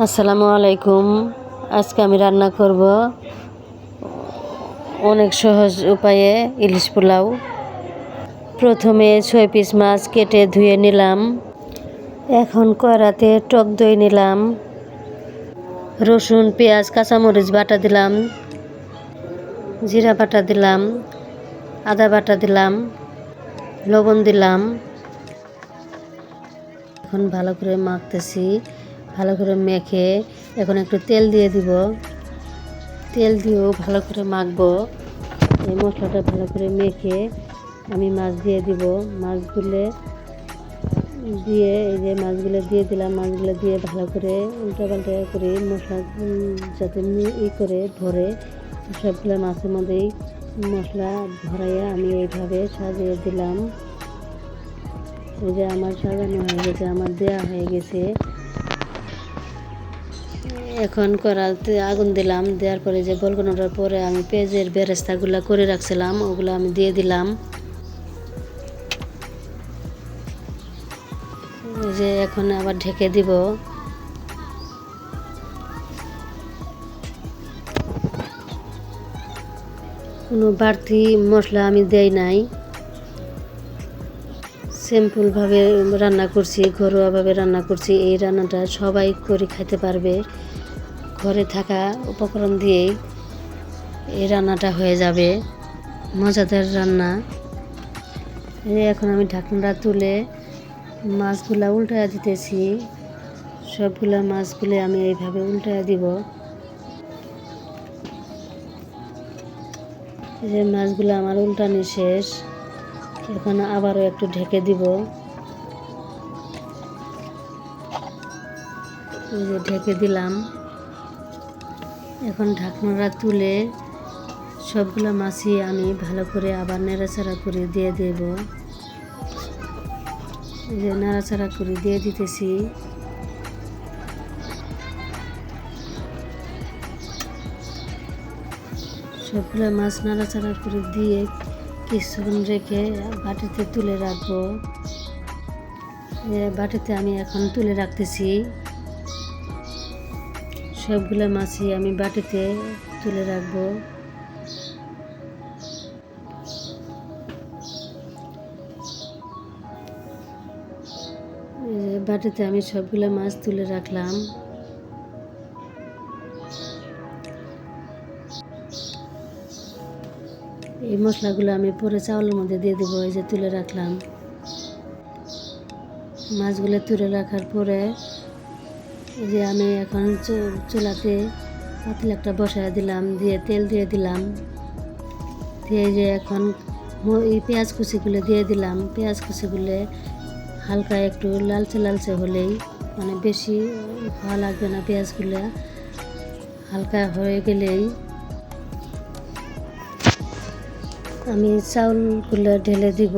আসসালামু আলাইকুম। আজকে আমি রান্না করব অনেক সহজ উপায়ে ইলিশ পোলাও। প্রথমে 6 পিস মাছ কেটে ধুয়ে নিলাম। এখন কড়াতে টক দই নিলাম, রসুন পেঁয়াজ কাঁচামরিচ বাটা দিলাম, জিরা বাটা দিলাম, আদা বাটা দিলাম, লবণ দিলাম। এখন ভালো করে মাখতেছি, ভালো করে মেখে এখন একটু তেল দিয়ে দিব। তেল দিয়েও ভালো করে মাখবো। এই মশলাটা ভালো করে মেখে আমি মাছ দিয়ে দিব। মাছগুলো দিয়ে এই যে মাছগুলো দিয়ে দিলাম। মাছগুলো দিয়ে ভালো করে উল্টাপাল্টা করে মশলা যাতে করে ধরে সবগুলো মাছের মধ্যেই মশলা ভরাইয়া আমি এইভাবে সাজিয়ে দিলাম। এই যে আমার সাজানো হয়ে গেছে, আমার দেয়া হয়ে গেছে। এখন কড়াইতে আগুন দিলাম। দেওয়ার পরে যে বলগুনোটার পরে আমি পেঁয়াজের বেরেস্তাগুলো করে রাখছিলাম ওগুলো আমি দিয়ে দিলাম। এই যে এখন আবার ঢেকে দিব। কোনো বাড়তি মশলা আমি দেই নাই, সিম্পলভাবে রান্না করছি, ঘরোয়াভাবে রান্না করছি। এই রান্নাটা সবাই করে খেতে পারবে। ঘরে থাকা উপকরণ দিয়েই এই রান্নাটা হয়ে যাবে, মজাদার রান্না। এখন আমি ঢাকনাটা তুলে মাছগুলা উল্টায়া দিতেছি। সবগুলা মাছগুলো আমি এইভাবে উল্টায়া দিব। এই যে মাছগুলো আমার উল্টানো শেষ। এখন আবারও একটু ঢেকে দিব। এই যে ঢেকে দিলাম। এখন ঢাকনাটা তুলে সবগুলো মাছই আমি ভালো করে আবার নাড়াচাড়া করে দিয়ে দেব। এই যে নাড়াচাড়া করে দিয়ে দিতেছি। সবগুলো মাছ নাড়াচাড়া করে দিয়ে কিছুক্ষণ রেখে বাটিতে তুলে রাখবো। বাটিতে আমি এখন তুলে রাখতেছি। সবগুলো মাছই আমি বাটিতে তুলে রাখবো। বাটিতে আমি সবগুলো মাছ তুলে রাখলাম। এই মশলাগুলো আমি পরে চাউলের মধ্যে দিয়ে দেবো। এই যে তুলে রাখলাম। মাছগুলো তুলে রাখার পরে এই যে আমি এখন চুলাতে পাতিল একটা বসায় দিলাম, দিয়ে তেল দিয়ে দিলাম। দিয়ে যে এখন এই পেঁয়াজ কুচিগুলো দিয়ে দিলাম। পেঁয়াজ কুচিগুলো হালকা একটু লালচে লালচে হলেই, মানে বেশি ভালো লাগবে না, পেঁয়াজগুলো হালকা হয়ে গেলেই আমি চাউলগুলো ঢেলে দিব।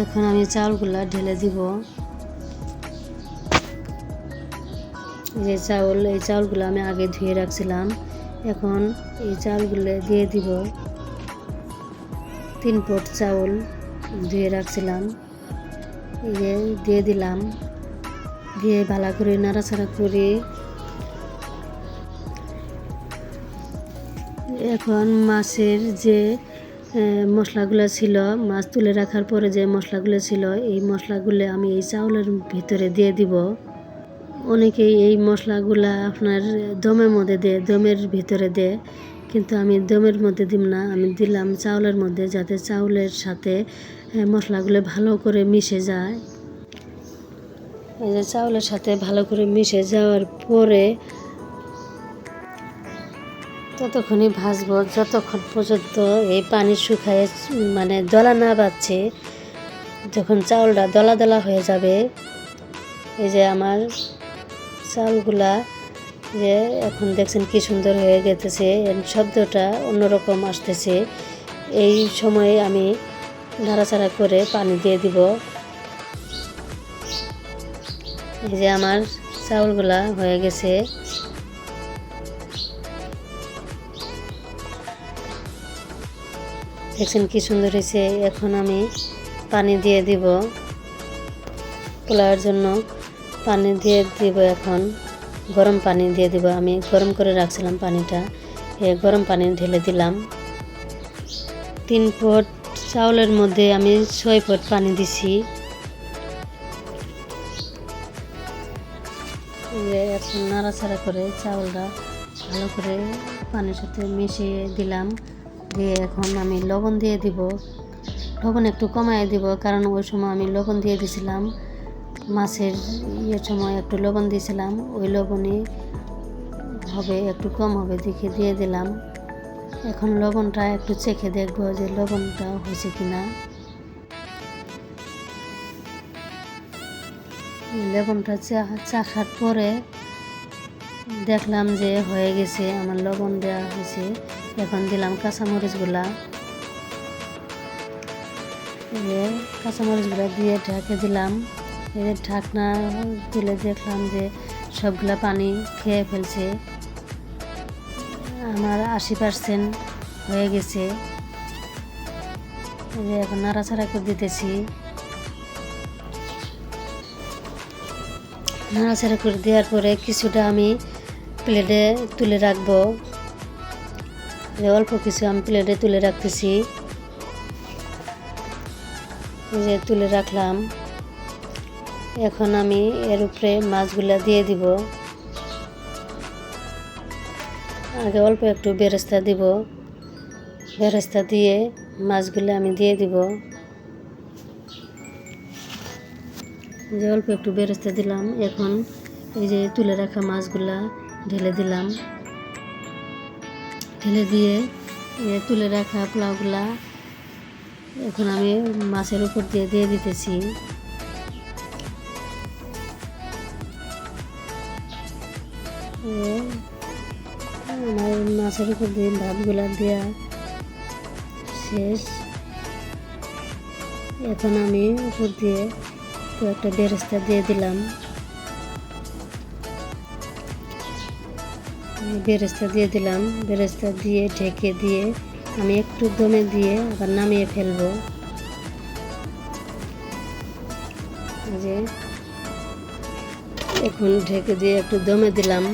এখন আমি চাউলগুলো ঢেলে দিব। যে এই চাউলগুলো আমি আগে ধুয়ে রাখছিলাম। এখন এই চাউলগুলো দিয়ে দিব। 3 পট চাউল ধুয়ে রাখছিলাম, এই যে দিয়ে দিলাম। দিয়ে ভালো করে নাড়াচাড়া করে এখন মাছের যে মশলাগুলো ছিল, মাছ তুলে রাখার পরে যে মশলাগুলো ছিল, এই মশলাগুলো আমি এই চাউলের ভিতরে দিয়ে দিব। অনেকেই এই মশলাগুলা আপনার দমের মধ্যে দেয়, দমের ভিতরে দেয়, কিন্তু আমি দমের মধ্যে দিব না। আমি দিলাম চাউলের মধ্যে, যাতে চাউলের সাথে মশলাগুলো ভালো করে মিশে যায়। এই যে চাউলের সাথে ভালো করে মিশে যাওয়ার পরে ততক্ষণই ভাজবো যতক্ষণ পর্যন্ত এই পানি শুকায়, মানে দলা না বাজছে। যখন চাউলটা দলা দলা হয়ে যাবে, এই যে আমার চাউলগুলা যে এখন দেখছেন কি সুন্দর হয়ে গেছে, শব্দটা অন্যরকম আসতেছে। এই সময়ে আমি নাড়াচাড়া করে পানি দিয়ে দিব। এই যে আমার চাউলগুলা হয়ে গেছে। দেখছেন কি সুন্দর হয়েছে। এখন আমি পানি দিয়ে দিব। পোলাওয়ের জন্য পানি দিয়ে দিব। এখন গরম পানি দিয়ে দিব। আমি গরম করে রাখছিলাম পানিটা, গরম পানি ঢেলে দিলাম। 3 পট চাউলের মধ্যে আমি 6 পট পানি দিছি। এখন নাড়াচাড়া করে চাউলটা ভালো করে পানির সাথে মিশিয়ে দিলাম। দিয়ে এখন আমি লবণ দিয়ে দিব। লবণ একটু কমায় দিব, কারণ ওই সময় আমি লবণ দিয়ে দিয়েছিলাম, মাছের সময় একটু লবণ দিয়েছিলাম, ওই লবণই হবে, একটু কম হবে দেখে দিয়ে দিলাম। এখন লবণটা একটু চেখে দেখবো যে লবণটা হয়েছে কিনা। লবণটা চাখার পরে দেখলাম যে হয়ে গেছে, আমার লবণ দেওয়া হয়েছে। এখন দিলাম কাঁচামরিচগুলা। কাঁচামরিচগুলা দিয়ে ঢেকে দিলাম। ঢাকনা তুলে দেখলাম যে সবগুলা পানি খেয়ে ফেলছে। আমার 80% হয়ে গেছে। এখন নাড়াচাড়া করে দিতেছি। নাড়াচাড়া করে দেওয়ার পরে কিছুটা আমি প্লেটে তুলে রাখবো। অল্প কিছু আমি প্লেটে তুলে রাখতেছি। তুলে রাখলাম। এখন আমি এর উপরে মাছগুলা দিয়ে দিব। আগে অল্প একটু বেরেস্তা দিব। বেরেস্তা দিয়ে মাছগুলো আমি দিয়ে দিব। অল্প একটু বেরেস্তা দিলাম। এখন এই যে তুলে রাখা মাছগুলা ঢেলে দিলাম। ঢেলে দিয়ে তুলে রাখা পোলাওগুলা এখন আমি মাছের উপর দিয়ে দিতেছি। আমার মাছের উপর দিয়ে ভাতগুলা দেওয়া শেষ। এখন আমি উপর দিয়ে একটা বেরেস্তা দিয়ে দিলাম। বেরেস্তা দিয়ে ঢেকে দিয়ে আমি একটু দমে দিয়ে আবার নামিয়ে ফেলবো। যে এখন ঢেকে দিয়ে একটু দমে দিলাম।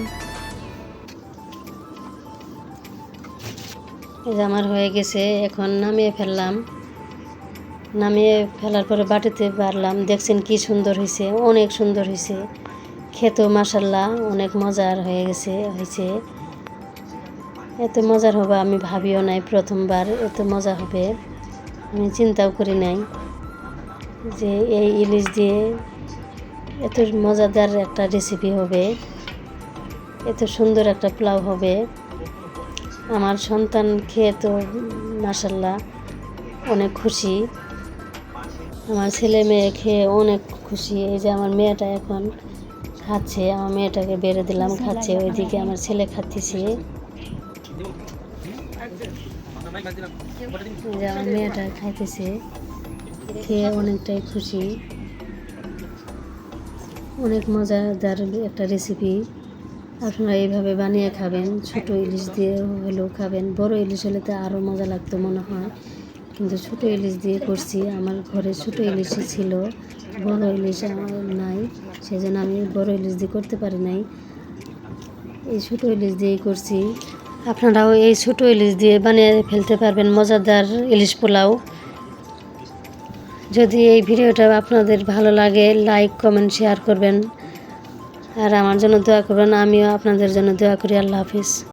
আমার হয়ে গেছে। এখন নামিয়ে ফেললাম। নামিয়ে ফেলার পরে বাটিতে বাড়লাম। দেখছেন কি সুন্দর হয়েছে, অনেক সুন্দর হয়েছে। খেতেও মাশাআল্লাহ অনেক মজার হয়েছে। এত মজার হবে আমি ভাবিও নাই, প্রথমবার এত মজা হবে আমি চিন্তাও করি নাই যে এই ইলিশ দিয়ে এত মজাদার একটা রেসিপি হবে, এত সুন্দর একটা পোলাও হবে। আমার সন্তান খেয়ে তো মাশাআল্লাহ অনেক খুশি। আমার ছেলে মেয়ে খেয়ে অনেক খুশি। এই যে আমার মেয়েটা এখন খাচ্ছে, আমার মেয়েটাকে বেড়ে দিলাম, খাচ্ছে। ওইদিকে আমার ছেলে খাচ্ছেছে। যে আমার মেয়েটা খাইতেছে, খেয়ে অনেকটাই খুশি। অনেক মজাদার একটা রেসিপি। আপনারা এইভাবে বানিয়ে খাবেন। ছোটো ইলিশ দিয়ে হলেও খাবেন। বড় ইলিশ হলে তো আরও মজা লাগতো মনে হয়, কিন্তু ছোটো ইলিশ দিয়ে করছি। আমার ঘরে ছোটো ইলিশই ছিল, বড় ইলিশ আমার নাই, সেজন্য আমি বড় ইলিশ দিয়ে করতে পারি নাই। এই ছোটো ইলিশ দিয়েই করছি। আপনারাও এই ছোটো ইলিশ দিয়ে বানিয়ে ফেলতে পারবেন মজাদার ইলিশ পোলাও। যদি এই ভিডিওটা আপনাদের ভালো লাগে, লাইক কমেন্ট শেয়ার করবেন, আর আমার জন্য দোয়া করবেন। আমিও আপনাদের জন্য দোয়া করি। আল্লাহ হাফিজ।